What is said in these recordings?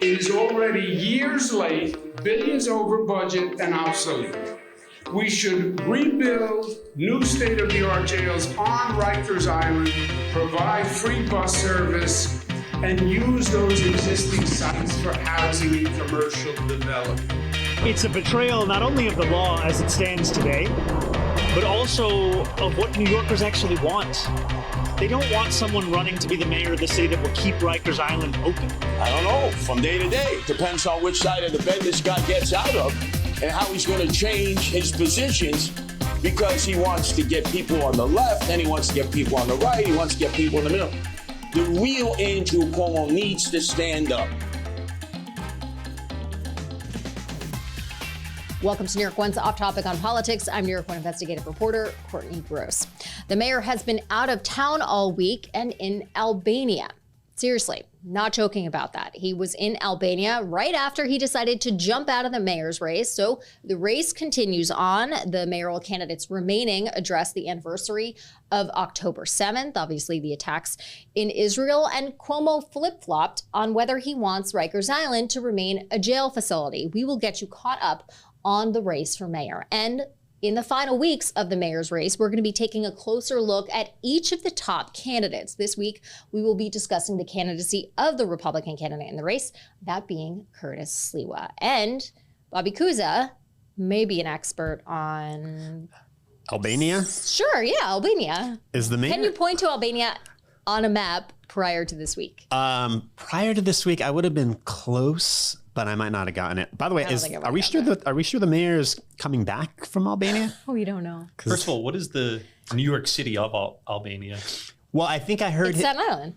It is already years late, billions over budget, and obsolete. We should rebuild new state-of-the-art jails on Rikers Island, provide free bus service, and use those existing sites for housing and commercial development. It's a betrayal not only of the law as it stands today, but also of what New Yorkers actually want. They don't want someone running to be the mayor of the city that will keep Rikers Island open. I don't know, from day to day. Depends on which side of the bed this guy gets out of and how he's going to change his positions, because he wants to get people on the left and he wants to get people on the right, he wants to get people in the middle. The real Andrew Cuomo needs to stand up. Welcome to New York One's Off Topic on Politics. I'm New York One investigative reporter Courtney Gross. The mayor has been out of town all week and in Albania. Seriously, not joking about that. He was in Albania right after he decided to jump out of the mayor's race. So the race continues on. The mayoral candidates remaining address the anniversary of October 7th, obviously the attacks in Israel, and Cuomo flip-flopped on whether he wants Rikers Island to remain a jail facility. We will get you caught up on the race for mayor. And in the final weeks of the mayor's race, we're going to be taking a closer look at each of the top candidates. This week, we will be discussing the candidacy of the Republican candidate in the race, that being Curtis Sliwa. And Bobby Cuza may be an expert on Albania? Sure, yeah, Albania. Is the mayor? Can you point to Albania on a map prior to this week? Prior to this week, I would have been close, but I might not have gotten it. By the way, are we sure the mayor is coming back from Albania? We don't know. First of all, what is the New York City of Albania? Well, I think I heard it's Staten Island.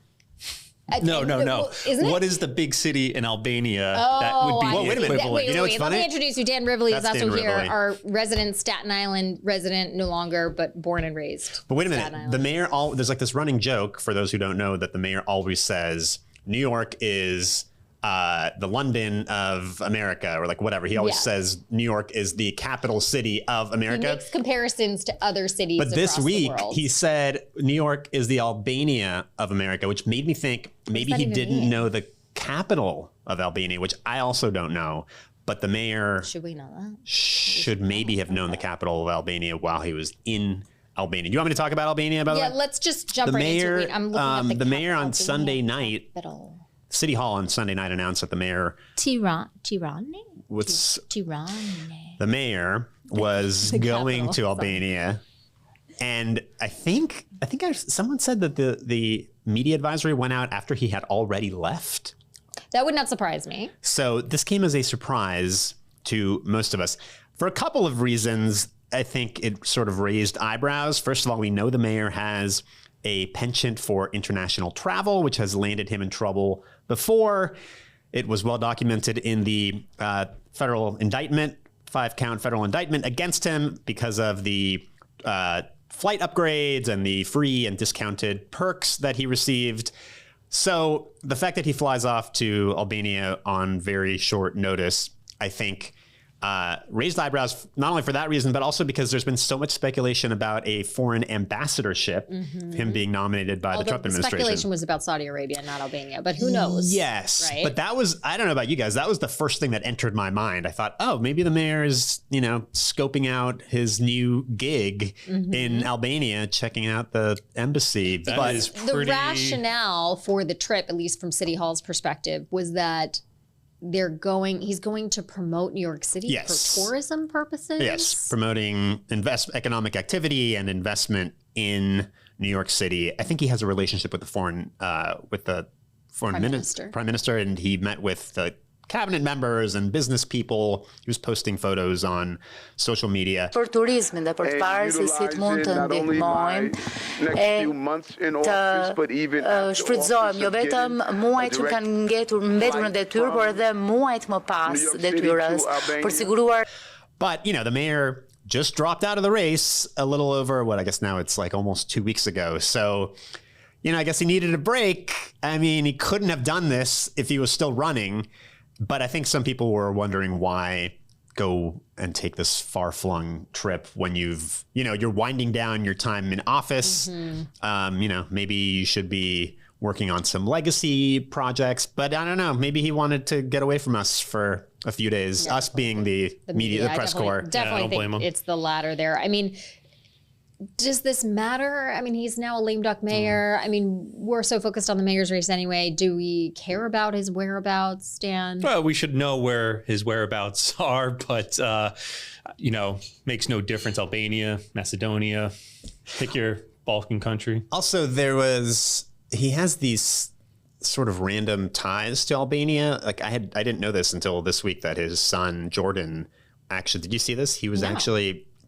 No. Isn't it? What is the big city in Albania Oh, that would be wait a minute. equivalent? You know what's funny? Let me introduce you. Dan Rivoli is That's also Dan here, Rivoli. our resident Staten Island resident, no longer, but born and raised. But wait a Staten minute. Island. The mayor, there's like this running joke for those who don't know that the mayor always says New York is the London of America, or like whatever. He always says New York is the capital city of America. He makes comparisons to other cities But this across week, the world. he said New York is the Albania of America, which made me think maybe that he even didn't mean? know the capital of Albania, which I also don't know. But the mayor Should we know that? should maybe have known the capital of Albania while he was in Albania. Do you want me to talk about Albania, by the way? Yeah, let's just jump The right mayor, into it. I'm looking at the mayor on Albania Sunday night, capital. City Hall on Sunday night announced that the mayor Tirana? was Tirana. the mayor was The going capital, to sorry. Albania, and I think someone said that the media advisory went out after he had already left. That would not surprise me. So this came as a surprise to most of us for a couple of reasons. I think it sort of raised eyebrows. First of all, we know the mayor has a penchant for international travel, which has landed him in trouble before. It was well documented in the federal indictment, 5-count federal indictment against him because of the flight upgrades and the free and discounted perks that he received. So the fact that he flies off to Albania on very short notice, I think, raised eyebrows, not only for that reason, but also because there's been so much speculation about a foreign ambassadorship, him being nominated by the Trump administration. Speculation was about Saudi Arabia, not Albania, but who knows? Yes. Right? But that was, I don't know about you guys, that was the first thing that entered my mind. I thought, oh, maybe the mayor is, scoping out his new gig in Albania, checking out the embassy. That is The rationale for the trip, at least from City Hall's perspective, was that he's going to promote New York City for tourism purposes. Yes, promoting economic activity and investment in New York City. I think he has a relationship with the foreign prime minister, and he met with the cabinet members and business people. He was posting photos on social media. Për turizmin dhe për të parë se si të mund të ndihmojmë të shfrytëzojmë jo vetëm muajt që kanë mbetur në detyrë, por edhe muajt më pas detyrës për siguruar. But, the mayor just dropped out of the race a little over, I guess now it's like almost 2 weeks ago. So, I guess he needed a break. I mean, he couldn't have done this if he was still running. But I think some people were wondering why go and take this far-flung trip when you're winding down your time in office. Maybe you should be working on some legacy projects. But I don't know, maybe he wanted to get away from us for a few days, us being the media, the press corps. Definitely think it's the latter there. I mean, does this matter? I mean, he's now a lame duck mayor. I mean, we're so focused on the mayor's race anyway. Do we care about his whereabouts, Dan? Well, we should know where his whereabouts are, but, you know, makes no difference. Albania, Macedonia, pick your Balkan country. Also, he has these sort of random ties to Albania. Like I didn't know this until this week that his son, Jordan, actually, did you see this? He was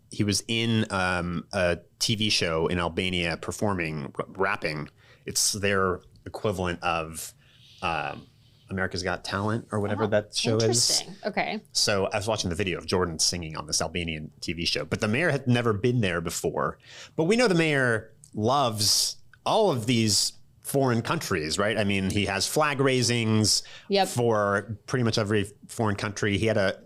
he was in a TV show in Albania performing, rapping. It's their equivalent of America's Got Talent or whatever that show is. Interesting. Okay. So I was watching the video of Jordan singing on this Albanian TV show, but the mayor had never been there before. But we know the mayor loves all of these foreign countries, right? I mean, he has flag raisings for pretty much every foreign country. He had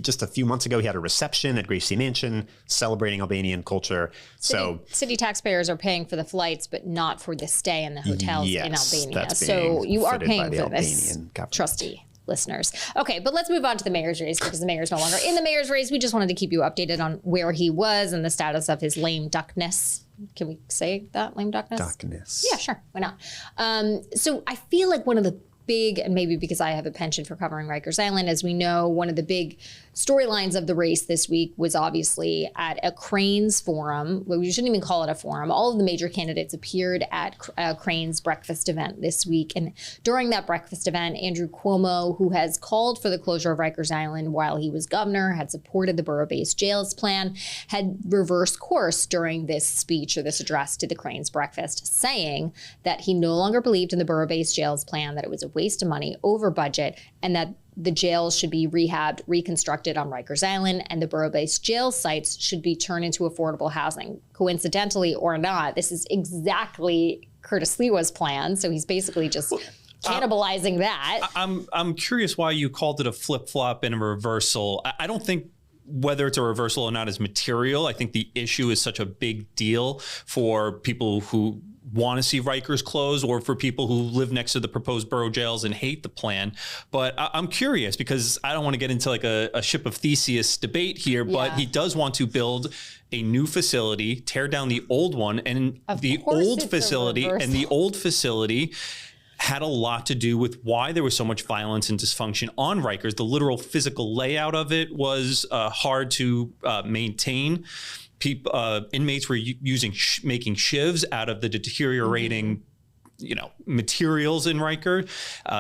just a few months ago, he had a reception at Gracie Mansion celebrating Albanian culture. City taxpayers are paying for the flights, but not for the stay in the hotels in Albania. That's so you are paying for this, government. trustee listeners. Okay, but let's move on to the mayor's race because the mayor's no longer in the mayor's race. We just wanted to keep you updated on where he was and the status of his lame duckness. Can we say that, lame duckness? Duckness. Yeah, sure. Why not? So I feel like one of the big, and maybe because I have a penchant for covering Rikers Island, as we know, one of the big storylines of the race this week was obviously at a Cranes forum. Well, we shouldn't even call it a forum. All of the major candidates appeared at Cranes breakfast event this week. And during that breakfast event, Andrew Cuomo, who has called for the closure of Rikers Island while he was governor, had supported the borough-based jails plan, had reversed course during this speech or this address to the Cranes breakfast, saying that he no longer believed in the borough-based jails plan, that it was a waste of money, over budget, and that the jails should be rehabbed, reconstructed on Rikers Island, and the borough-based jail sites should be turned into affordable housing. Coincidentally or not, this is exactly Curtis Sliwa's plan. So he's basically just cannibalizing that. I'm curious why you called it a flip-flop and a reversal. I don't think whether it's a reversal or not is material. I think the issue is such a big deal for people who want to see Rikers closed or for people who live next to the proposed borough jails and hate the plan. But I'm curious because I don't want to get into like a ship of Theseus debate here, but he does want to build a new facility, tear down the old one, and the old facility had a lot to do with why there was so much violence and dysfunction on Rikers. The literal physical layout of it was hard to maintain. Inmates were making shivs out of the deteriorating, materials in Rikers.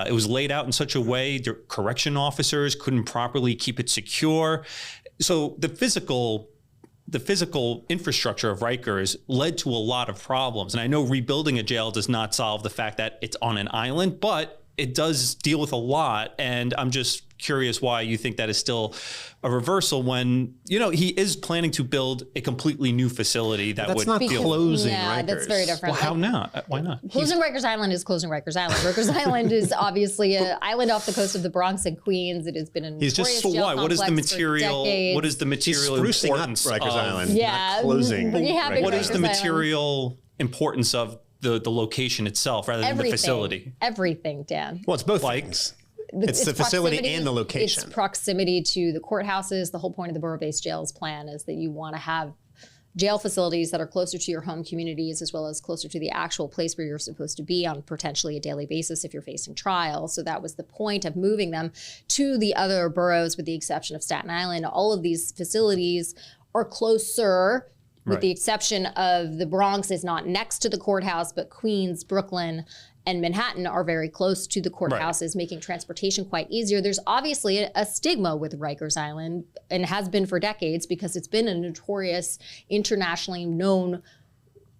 It was laid out in such a way that correction officers couldn't properly keep it secure. So the physical infrastructure of Rikers led to a lot of problems. And I know rebuilding a jail does not solve the fact that it's on an island, but it does deal with a lot. And I'm just curious why you think that is still a reversal when, he is planning to build a completely new facility that would not closing Rikers. That's very different. Well, how not? Why not? Closing Rikers Island is closing Rikers Island. Rikers Island is obviously an island off the coast of the Bronx and Queens. It has been a notorious jail complex. What is the material? What is the material importance of Rikers Island? Yeah, closing. What is the material importance of the location itself rather than the facility? Everything, Dan. Well, it's both things. It's the facility and the location. It's proximity to the courthouses. The whole point of the borough-based jails plan is that you want to have jail facilities that are closer to your home communities as well as closer to the actual place where you're supposed to be on potentially a daily basis if you're facing trial. So that was the point of moving them to the other boroughs with the exception of Staten Island. All of these facilities are closer with the exception of the Bronx is not next to the courthouse, but Queens, Brooklyn, and Manhattan are very close to the courthouses, making transportation quite easier. There's obviously a stigma with Rikers Island and has been for decades because it's been a notorious, internationally known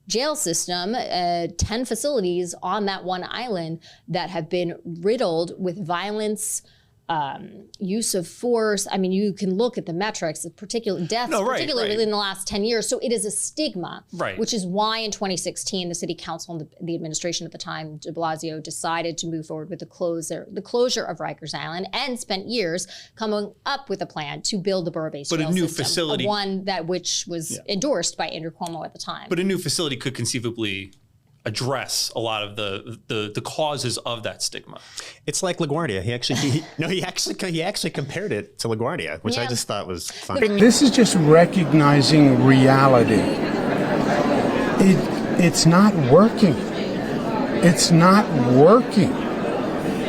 jail system, 10 facilities on that one island that have been riddled with violence, use of force. I mean, you can look at the metrics, particularly deaths, particularly within the last 10 years. So it is a stigma, which is why in 2016, the city council and the administration at the time, de Blasio, decided to move forward with the closure of Rikers Island and spent years coming up with a plan to build the borough-based jail system, facility, one which was endorsed by Andrew Cuomo at the time. But a new facility could conceivably address a lot of the causes of that stigma. It's like LaGuardia. He actually compared it to LaGuardia, which I just thought was fun. This is just recognizing reality. It's not working. It's not working.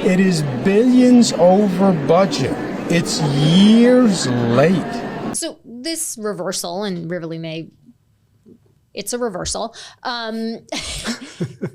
It is billions over budget. It's years late. So this reversal, and Rivoli it's a reversal,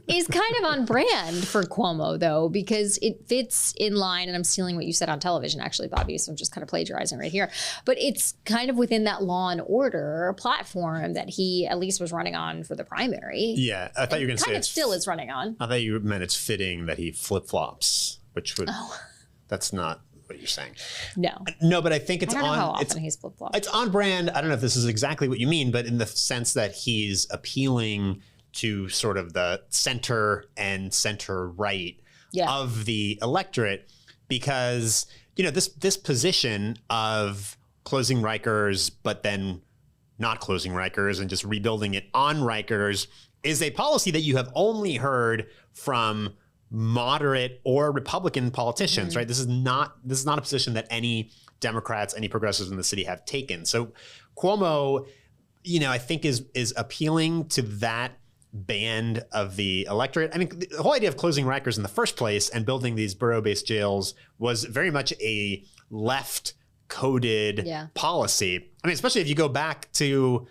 is kind of on brand for Cuomo, though, because it fits in line, and I'm stealing what you said on television, actually, Bobby, so I'm just kind of plagiarizing right here. But it's kind of within that law and order platform that he at least was running on for the primary. Yeah, I thought you were going to say kind of still is running on. I thought you meant it's fitting that he flip-flops, which would, that's not what you're saying. No, but I think it's I don't know how often he's flip-flopped. It's on brand. I don't know if this is exactly what you mean, but in the sense that he's appealing to sort of the center and center right of the electorate, because this position of closing Rikers but then not closing Rikers and just rebuilding it on Rikers is a policy that you have only heard from moderate or Republican politicians, right? This is not a position that any Democrats, any progressives in the city have taken. So Cuomo, I think is appealing to that band of the electorate. I mean, the whole idea of closing Rikers in the first place and building these borough-based jails was very much a left-coded policy. I mean, especially if you go back to,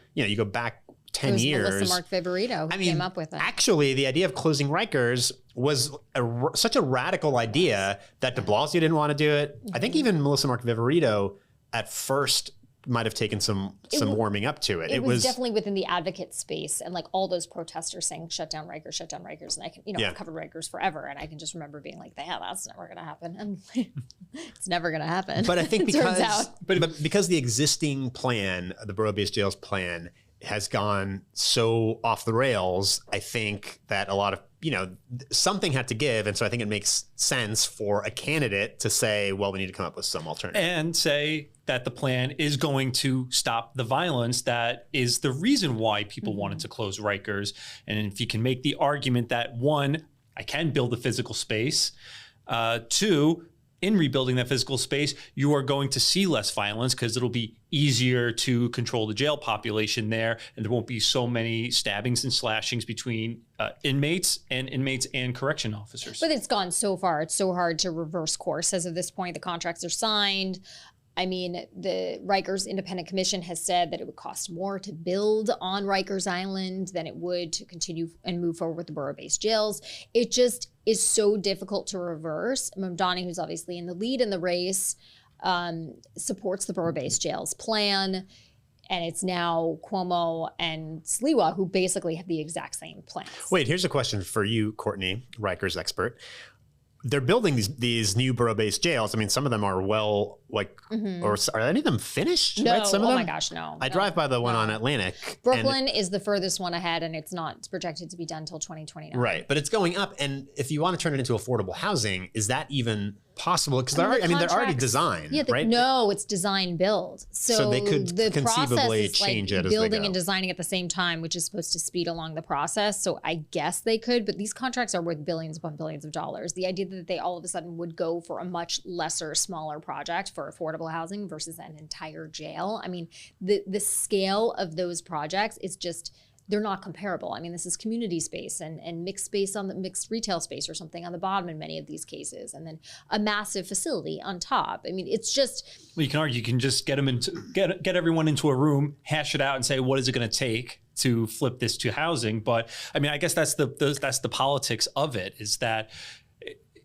10 years. Melissa Mark Viverito who came up with it. Actually, the idea of closing Rikers was such a radical idea that de Blasio didn't want to do it. I think even Melissa Mark Viverito at first might have taken some warming up to it. It was definitely within the advocate space, and like all those protesters saying shut down Rikers, and I can, I've covered Rikers forever, and I can just remember being like, yeah, that's never going to happen. And it's never going to happen. But I think because the existing plan, the borough-based jails plan, has gone so off the rails, I think that a lot of, something had to give. And so I think it makes sense for a candidate to say, well, we need to come up with some alternative. And say that the plan is going to stop the violence that is the reason why people wanted to close Rikers. And if you can make the argument that, one, I can build a physical space, two, in rebuilding that physical space, you are going to see less violence because it'll be easier to control the jail population there, and there won't be so many stabbings and slashings between inmates and correction officers. But it's gone so far. It's so hard to reverse course. As of this point, the contracts are signed. I mean, the Rikers Independent Commission has said that it would cost more to build on Rikers Island than it would to continue and move forward with the borough-based jails. It just is so difficult to reverse. Mamdani, who's obviously in the lead in the race, supports the borough-based jails plan. And it's now Cuomo and Sliwa who basically have the exact same plans. Wait, here's a question for you, Courtney, Rikers expert. They're building these new borough-based jails. I mean, some of them are or are any of them finished? No, right? Some of them? My gosh, no. I drive by the one on Atlantic. Brooklyn is the furthest one ahead, and it's projected to be done until 2029. Right, but it's going up. And if you want to turn it into affordable housing, is that even possible? Because they're already designed, right? No, it's design build. So they could conceivably change it as they go. Building and designing at the same time, which is supposed to speed along the process. So I guess they could, but these contracts are worth billions upon billions of dollars. The idea that they all of a sudden would go for a much lesser, smaller project for affordable housing versus an entire jail. I mean, the scale of those projects is just, they're not comparable. I mean, this is community space and mixed space on the mixed retail space or something on the bottom in many of these cases, and then a massive facility on top. I mean, it's just. Well, you can argue you can just get everyone into a room, hash it out, and say, what is it going to take to flip this to housing? But I mean, I guess that's the politics of it, is that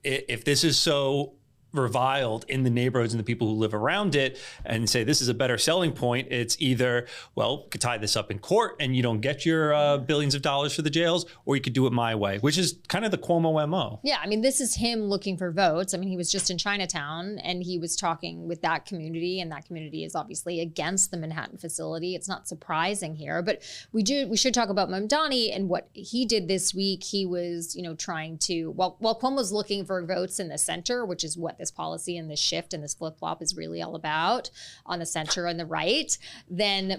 if this is so reviled in the neighborhoods and the people who live around it, and say this is a better selling point, it's either, well, you could tie this up in court and you don't get your billions of dollars for the jails, or you could do it my way, which is kind of the Cuomo MO. Yeah, I mean, this is him looking for votes. I mean, he was just in Chinatown and he was talking with that community, and that community is obviously against the Manhattan facility. It's not surprising here, but we should talk about Mamdani and what he did this week. He was, trying to, while Cuomo's looking for votes in the center, which is what this this policy and this shift and this flip-flop is really all about on the center and the right, then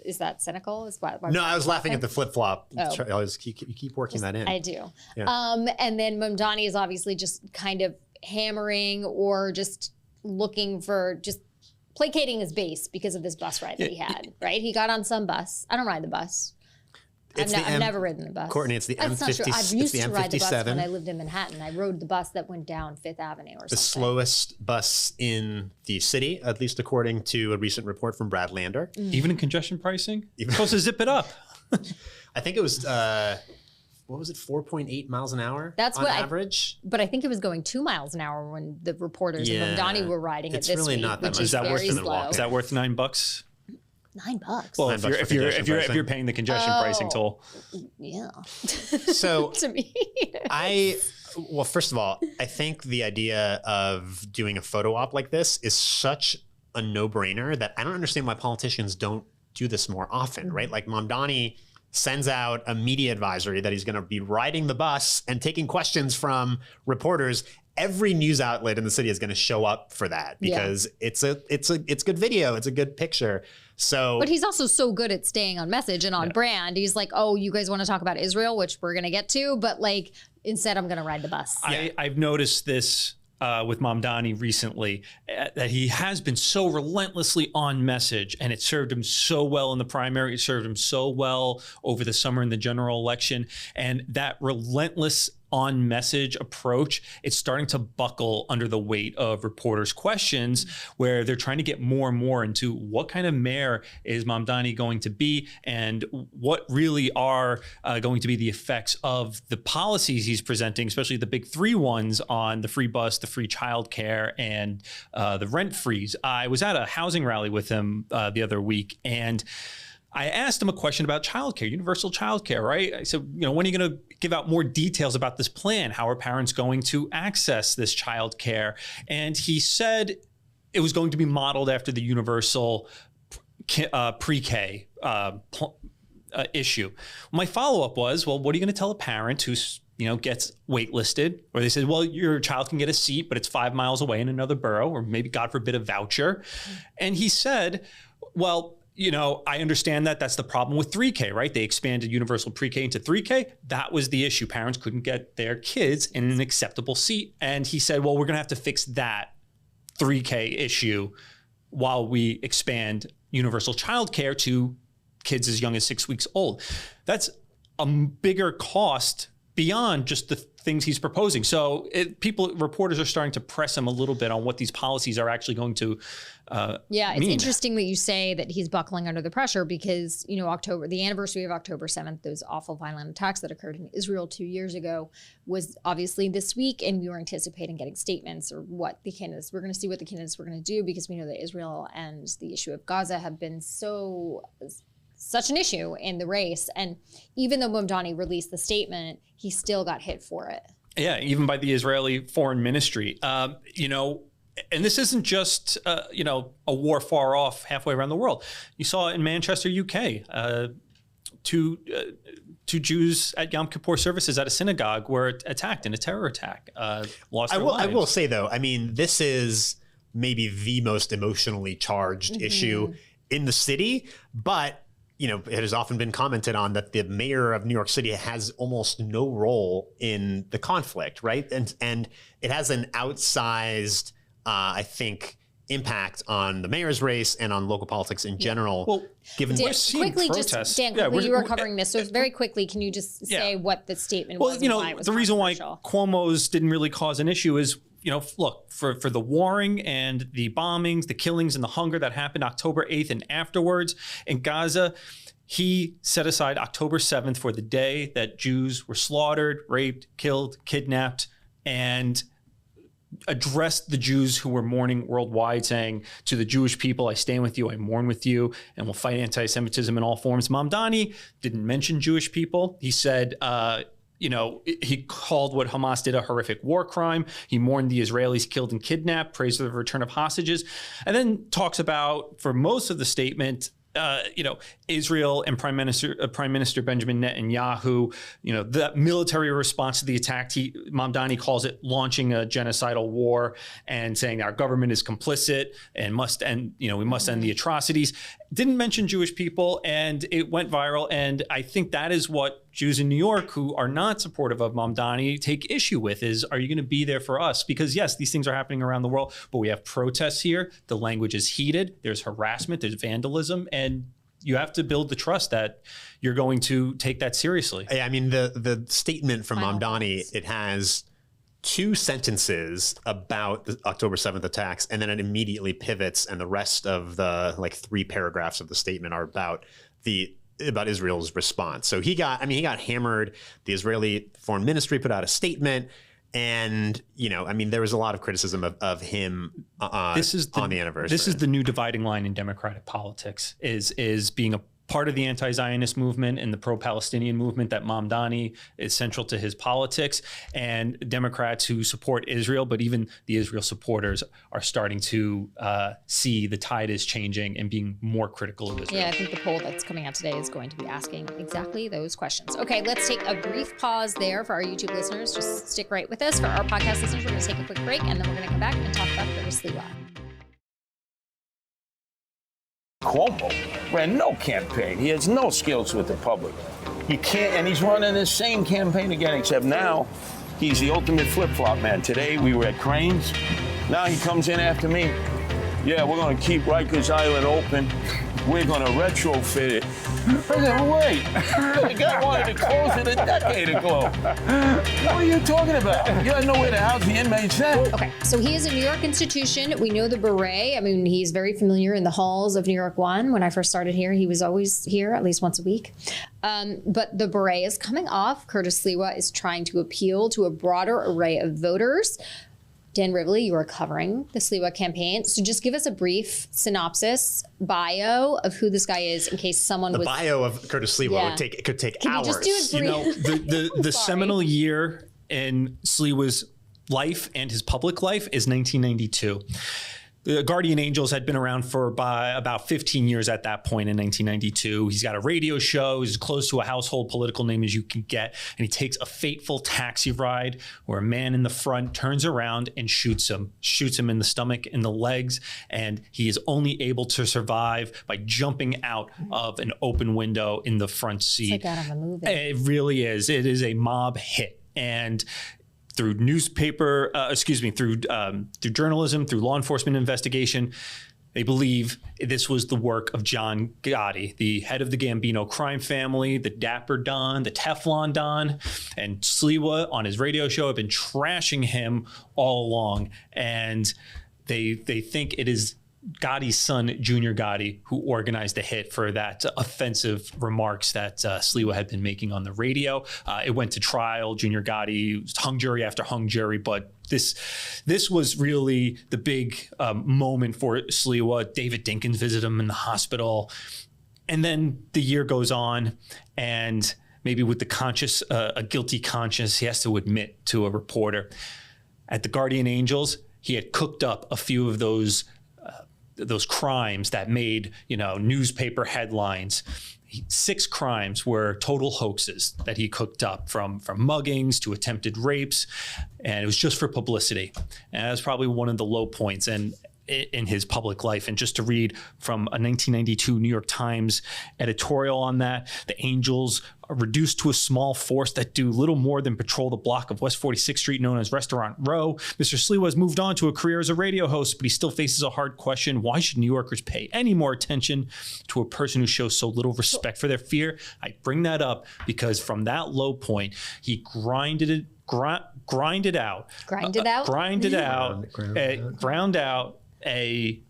is that cynical? No, I was laughing at the flip-flop. Oh. You keep working that in. I do. Yeah. And then Mamdani is obviously just kind of hammering or just looking for just placating his base because of this bus ride that he had, right? He got on some bus. I don't ride the bus. I've never ridden the bus. Courtney, it's the M50. That's not true. I used to ride the bus when I M57. lived in Manhattan. I rode the bus that went down Fifth Avenue or something. The slowest bus in the city, at least according to a recent report from Brad Lander. Even in congestion pricing? Supposed to zip it up. I think it was, what was it, 4.8 miles an hour on average? But I think it was going 2 miles an hour when the reporters and Mamdani were riding it this week. It's really not that much. Is that worth $9? $9? Well, if you're paying the congestion pricing toll. Yeah. So to me, well, first of all, I think the idea of doing a photo op like this is such a no-brainer that I don't understand why politicians don't do this more often, right? Like Mamdani sends out a media advisory that he's going to be riding the bus and taking questions from reporters. Every news outlet in the city is going to show up for that because it's good video. It's a good picture. So, but he's also so good at staying on message and on brand. He's like, oh, you guys want to talk about Israel, which we're going to get to, but like instead I'm going to ride the bus. I've noticed this with Mamdani recently, that he has been so relentlessly on message, and it served him so well in the primary. It served him so well over the summer in the general election. And that relentless on message approach, it's starting to buckle under the weight of reporters' questions, where they're trying to get more and more into what kind of mayor is Mamdani going to be, and what really are going to be the effects of the policies he's presenting, especially the big three ones on the free bus, the free childcare, and the rent freeze. I was at a housing rally with him the other week, and I asked him a question about childcare, universal childcare, right? I said, when are you going to give out more details about this plan? How are parents going to access this childcare? And he said it was going to be modeled after the universal pre-K issue. My follow-up was, well, what are you going to tell a parent who's gets waitlisted, or they said, well, your child can get a seat, but it's 5 miles away in another borough, or maybe, God forbid, a voucher. And he said, well, I understand that that's the problem with 3K, right? They expanded universal pre-K into 3K. That was the issue. Parents couldn't get their kids in an acceptable seat. And he said, well, we're going to have to fix that 3K issue while we expand universal childcare to kids as young as 6 weeks old. That's a bigger cost beyond just the things he's proposing. So reporters are starting to press him a little bit on what these policies are actually going to it's mean. Interesting that you say that he's buckling under the pressure because, the anniversary of October 7th, those awful violent attacks that occurred in Israel 2 years ago was obviously this week, and we were anticipating getting statements or what the candidates, we're going to see what the candidates were going to do, because we know that Israel and the issue of Gaza have been such an issue in the race. And even though Mamdani released the statement, he still got hit for it. Yeah, even by the Israeli Foreign Ministry. And this isn't just, a war far off halfway around the world. You saw in Manchester, UK, two Jews at Yom Kippur services at a synagogue were attacked in a terror attack, lost their lives. I will say, though, this is maybe the most emotionally charged issue in the city, but it has often been commented on that the mayor of New York City has almost no role in the conflict, right? And it has an outsized, I think, impact on the mayor's race and on local politics in general. Well, given we're seeing protests. Dan, quickly, you were covering this, so very quickly, can you just say what the statement was? Well, why it was the reason why controversial? Cuomo's didn't really cause an issue is, look, for the warring and the bombings, the killings and the hunger that happened October 8th and afterwards in Gaza, he set aside October 7th for the day that Jews were slaughtered, raped, killed, kidnapped, and addressed the Jews who were mourning worldwide, saying to the Jewish people, I stand with you, I mourn with you, and will fight anti-Semitism in all forms. Mamdani didn't mention Jewish people. He said, he called what Hamas did a horrific war crime. He mourned the Israelis killed and kidnapped, praised the return of hostages, and then talks about, for most of the statement, Israel and Prime Minister Benjamin Netanyahu, the military response to the attack, Mamdani calls it launching a genocidal war and saying our government is complicit and must end, we must end the atrocities. Didn't mention Jewish people, and it went viral. And I think that is what Jews in New York who are not supportive of Mamdani take issue with is, are you going to be there for us? Because yes, these things are happening around the world, but we have protests here. The language is heated. There's harassment, there's vandalism, and you have to build the trust that you're going to take that seriously. Yeah, I mean, the statement from Mamdani, it has 2 sentences about the October 7th attacks, and then it immediately pivots, and the rest of the 3 paragraphs of the statement are about Israel's response. So he got hammered. The Israeli Foreign Ministry put out a statement. And, there was a lot of criticism of him on the anniversary. This is the new dividing line in democratic politics, is being a part of the anti-Zionist movement and the pro-Palestinian movement, that Mamdani is central to his politics, and Democrats who support Israel, but even the Israel supporters are starting to see the tide is changing and being more critical of Israel. Yeah, I think the poll that's coming out today is going to be asking exactly those questions. Okay, let's take a brief pause there for our YouTube listeners. Just stick right with us. For our podcast listeners, we're going to take a quick break, and then we're going to come back and talk about Curtis Sliwa. Cuomo ran no campaign. He has no skills with the public. He can't, and he's running the same campaign again, except now he's the ultimate flip-flop man. Today we were at Cranes. Now he comes in after me. Yeah, we're going to keep Rikers Island open. We're going to retrofit it. I said, wait, the guy wanted to close it a decade ago. What are you talking about? You had nowhere to house the inmates then. Okay, so he is a New York institution. We know the beret. I mean, he's very familiar in the halls of New York 1. When I first started here, he was always here at least once a week. But the beret is coming off. Curtis Sliwa is trying to appeal to a broader array of voters. Dan Rivoli, you are covering the Sliwa campaign. So just give us a brief synopsis, bio of who this guy is in case someone the bio of Curtis Sliwa could take Can hours. You just do it brief? The seminal year in Sliwa's life and his public life is 1992. The Guardian Angels had been around for about 15 years at that point in 1992. He's got a radio show. He's as close to a household political name as you can get. And he takes a fateful taxi ride where a man in the front turns around and shoots him in the stomach, in the legs. And he is only able to survive by jumping out of an open window in the front seat. It's like out of a movie. It really is. It is a mob hit. And through through journalism, through law enforcement investigation, they believe this was the work of John Gotti, the head of the Gambino crime family, the Dapper Don, the Teflon Don. And Sliwa on his radio show have been trashing him all along. And they think it is Gotti's son, Junior Gotti, who organized the hit for that offensive remarks that Sliwa had been making on the radio. It went to trial. Junior Gotti hung jury after hung jury, but this was really the big moment for Sliwa. David Dinkins visited him in the hospital. And then the year goes on, and maybe with a guilty conscience, he has to admit to a reporter at the Guardian Angels, he had cooked up a few of those crimes that made, newspaper headlines. 6 crimes were total hoaxes that he cooked up, from muggings to attempted rapes, and it was just for publicity. And that was probably one of the low points in his public life. And just to read from a 1992 New York Times editorial on that, the Angels are reduced to a small force that do little more than patrol the block of West 46th Street known as Restaurant Row. Mr. Sliwa has moved on to a career as a radio host, but he still faces a hard question. Why should New Yorkers pay any more attention to a person who shows so little respect for their fear? I bring that up because from that low point, he ground out a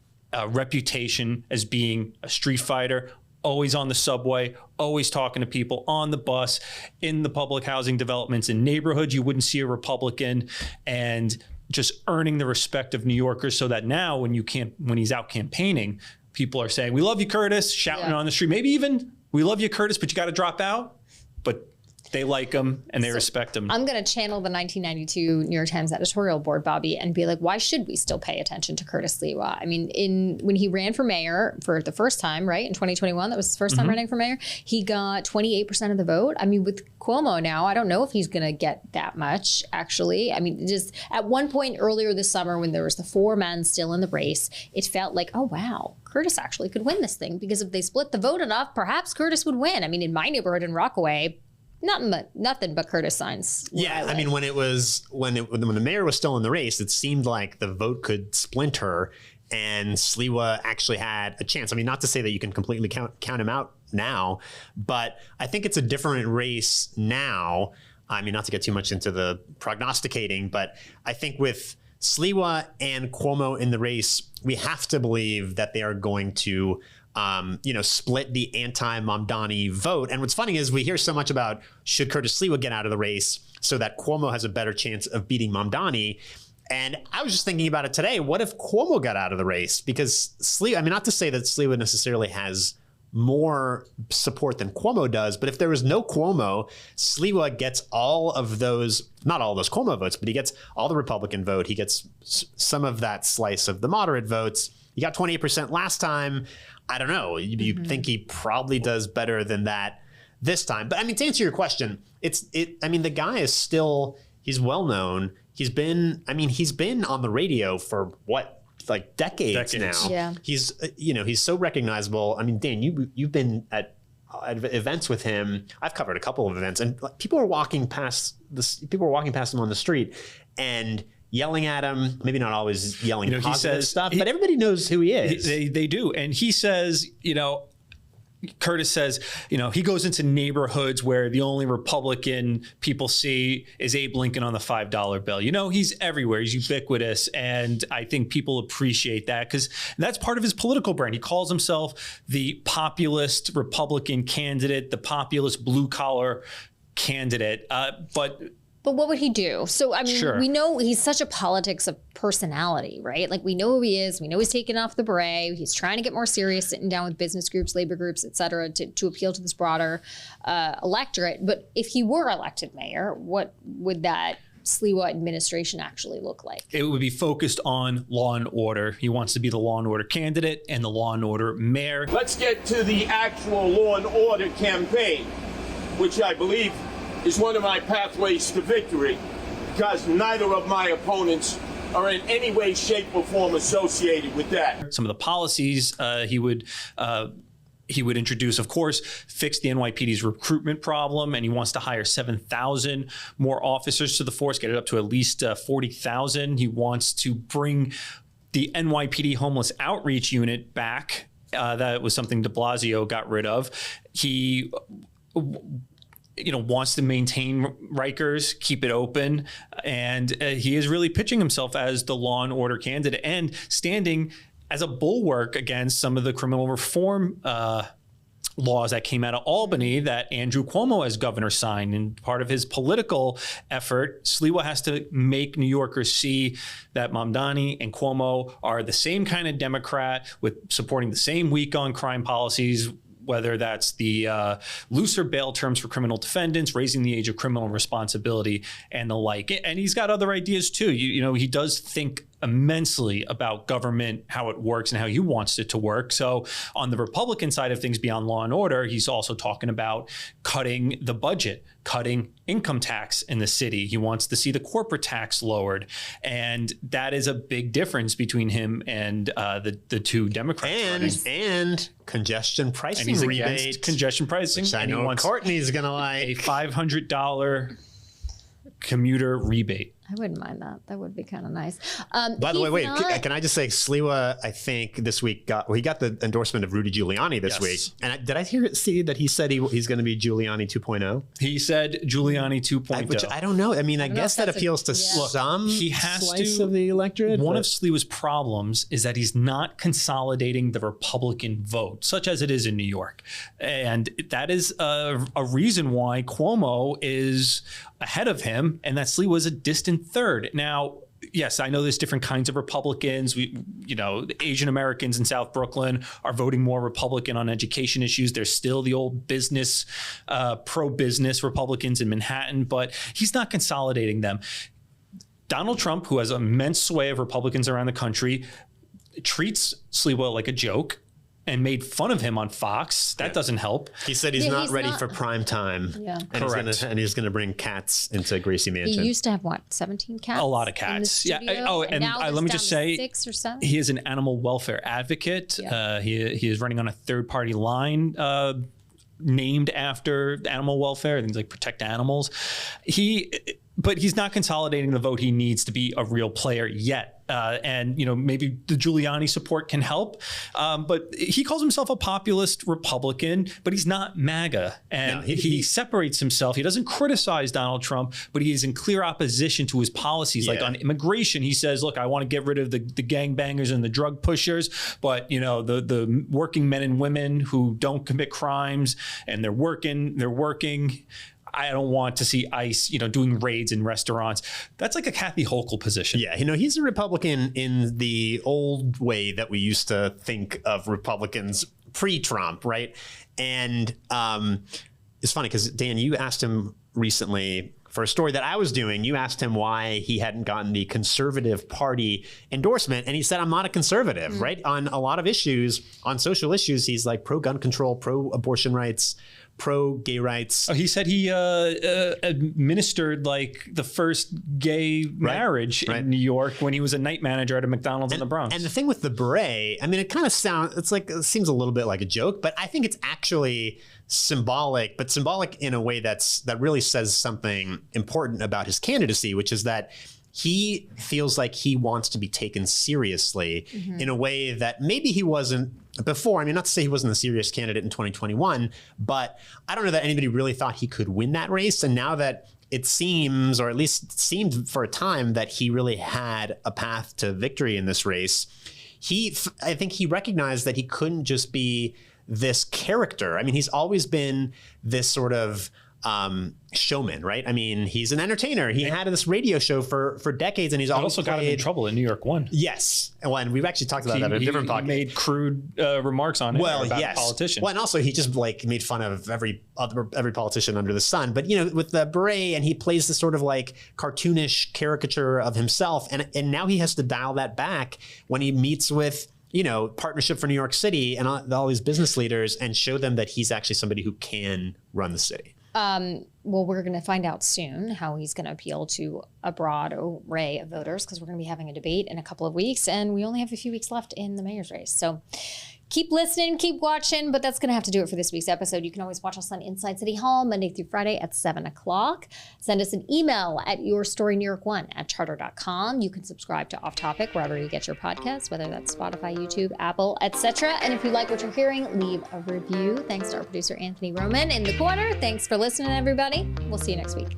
reputation as being a street fighter, always on the subway, always talking to people on the bus, in the public housing developments, in neighborhoods you wouldn't see a Republican, and just earning the respect of New Yorkers, so that now when he's out campaigning, people are saying, "We love you, Curtis," shouting on the street. Maybe even, "We love you, Curtis, but you got to drop out." But They like him and they respect him. I'm going to channel the 1992 New York Times editorial board, Bobby, and be like, why should we still pay attention to Curtis Sliwa? I mean, when he ran for mayor for the first time, right, in 2021, that was his first time running for mayor, he got 28% of the vote. I mean, with Cuomo now, I don't know if he's going to get that much, actually. I mean, just at one point earlier this summer when there was the 4 men still in the race, it felt like, oh, wow, Curtis actually could win this thing, because if they split the vote enough, perhaps Curtis would win. I mean, in my neighborhood in Rockaway, nothing but Curtis signs. Yeah, I mean, when the mayor was still in the race, it seemed like the vote could splinter, and Sliwa actually had a chance. I mean, not to say that you can completely count him out now, but I think it's a different race now. I mean, not to get too much into the prognosticating, but I think with Sliwa and Cuomo in the race, we have to believe that they are going to split the anti-Mamdani vote. And what's funny is we hear so much about should Curtis Sliwa get out of the race so that Cuomo has a better chance of beating Mamdani. And I was just thinking about it today. What if Cuomo got out of the race? Because Sliwa, I mean, not to say that Sliwa necessarily has more support than Cuomo does, but if there was no Cuomo, Sliwa gets all of those, not all of those Cuomo votes, but he gets all the Republican vote. He gets some of that slice of the moderate votes. He got 28% last time. I don't know. You think he probably does better than that this time. But I mean, to answer your question, I mean, the guy is still, he's well known. He's been on the radio for what? Like decades now. Yeah. He's so recognizable. I mean, Dan, you've been at events with him. I've covered a couple of events, and people are walking past him on the street and yelling at him, maybe not always yelling positive stuff, but everybody knows who he is. They do. And he says, Curtis says, he goes into neighborhoods where the only Republican people see is Abe Lincoln on the $5 bill. He's everywhere. He's ubiquitous. And I think people appreciate that because that's part of his political brand. He calls himself the populist Republican candidate, the populist blue collar candidate. But what would he do? So, I mean, we know he's such a politics of personality, right? Like, we know who he is. We know he's taken off the beret. He's trying to get more serious, sitting down with business groups, labor groups, et cetera, to appeal to this broader electorate. But if he were elected mayor, what would that Sliwa administration actually look like? It would be focused on law and order. He wants to be the law and order candidate and the law and order mayor. Let's get to the actual law and order campaign, which I believe is one of my pathways to victory, because neither of my opponents are in any way, shape, or form associated with that. Some of the policies he would introduce, of course, fix the NYPD's recruitment problem, and he wants to hire 7,000 more officers to the force, get it up to at least 40,000. He wants to bring the NYPD homeless outreach unit back. That was something de Blasio got rid of. He wants to maintain Rikers, keep it open. And he is really pitching himself as the law and order candidate and standing as a bulwark against some of the criminal reform laws that came out of Albany that Andrew Cuomo as governor signed. And part of his political effort, Sliwa has to make New Yorkers see that Mamdani and Cuomo are the same kind of Democrat with supporting the same weak on crime policies, whether that's the looser bail terms for criminal defendants, raising the age of criminal responsibility, and the like. And he's got other ideas too. He does think immensely about government, how it works, and how he wants it to work. So on the Republican side of things, beyond law and order, he's also talking about cutting the budget, cutting income tax in the city. He wants to see the corporate tax lowered. And that is a big difference between him and the two Democrats. And congestion pricing and he's rebate. Against congestion pricing. Which I know Courtney's going to like. A $500 commuter rebate. I wouldn't mind that. That would be kind of nice. By the way, can I just say, Sliwa, I think this week he got the endorsement of Rudy Giuliani this week. And did I see that he said he's going to be Giuliani 2.0? He said Giuliani 2.0. Which I don't know. I mean, I guess that appeals to some slice of the electorate. One of Sliwa's problems is that he's not consolidating the Republican vote, such as it is in New York. And that is a reason why Cuomo is ahead of him, and that Sliwa is a distant third. Now, yes, I know there's different kinds of Republicans. Asian Americans in South Brooklyn are voting more Republican on education issues. There's still the old business, pro-business Republicans in Manhattan, but he's not consolidating them. Donald Trump, who has immense sway of Republicans around the country, treats Sliwa like a joke and made fun of him on Fox. That doesn't help. He said he's not ready for prime time. Yeah. And he's going to bring cats into Gracie Mansion. He used to have, 17 cats? A lot of cats. Yeah. Let me just say, 6 or 7? He is an animal welfare advocate. Yeah. He is running on a third-party line named after animal welfare, things like protect animals. But he's not consolidating the vote he needs to be a real player yet. And maybe the Giuliani support can help. But he calls himself a populist Republican, but he's not MAGA. And he separates himself. He doesn't criticize Donald Trump, but he is in clear opposition to his policies. Like on immigration, he says, look, I want to get rid of the gangbangers and the drug pushers, but the working men and women who don't commit crimes and they're working. I don't want to see ICE, doing raids in restaurants. That's like a Kathy Hochul position. Yeah, he's a Republican in the old way that we used to think of Republicans pre-Trump, right? And it's funny because, Dan, you asked him recently for a story that I was doing. You asked him why he hadn't gotten the Conservative Party endorsement. And he said, I'm not a conservative, right? On a lot of issues, on social issues, he's like pro-gun control, pro-abortion rights, pro-gay rights. Oh, he said he administered like the first gay marriage in New York when he was a night manager at a McDonald's in the Bronx. And the thing with the beret, it kind of it seems a little bit like a joke, but I think it's actually symbolic, but symbolic in a way that really says something important about his candidacy, which is that he feels like he wants to be taken seriously in a way that maybe he wasn't before. Not to say he wasn't a serious candidate in 2021, but I don't know that anybody really thought he could win that race. And now that it seems, or at least seemed for a time, that he really had a path to victory in this race, I think he recognized that he couldn't just be this character. He's always been this sort of showman, right? He's an entertainer. He had this radio show for decades, and he's also got him in trouble in New York One. Yes, and we've actually talked about that in a different podcast. He made crude remarks on it about a politician. Well, and also he just made fun of every politician under the sun. But with the beret, and he plays this sort of cartoonish caricature of himself, and now he has to dial that back when he meets with Partnership for New York City and all these business leaders, and show them that he's actually somebody who can run the city. Well, we're going to find out soon how he's going to appeal to a broad array of voters, because we're going to be having a debate in a couple of weeks, and we only have a few weeks left in the mayor's race. So keep listening, keep watching, but that's going to have to do it for this week's episode. You can always watch us on Inside City Hall Monday through Friday at 7 o'clock. Send us an email at yourstoryNewYork1@charter.com. You can subscribe to Off Topic wherever you get your podcasts, whether that's Spotify, YouTube, Apple, etc. And if you like what you're hearing, leave a review. Thanks to our producer, Anthony Roman in the corner. Thanks for listening, everybody. We'll see you next week.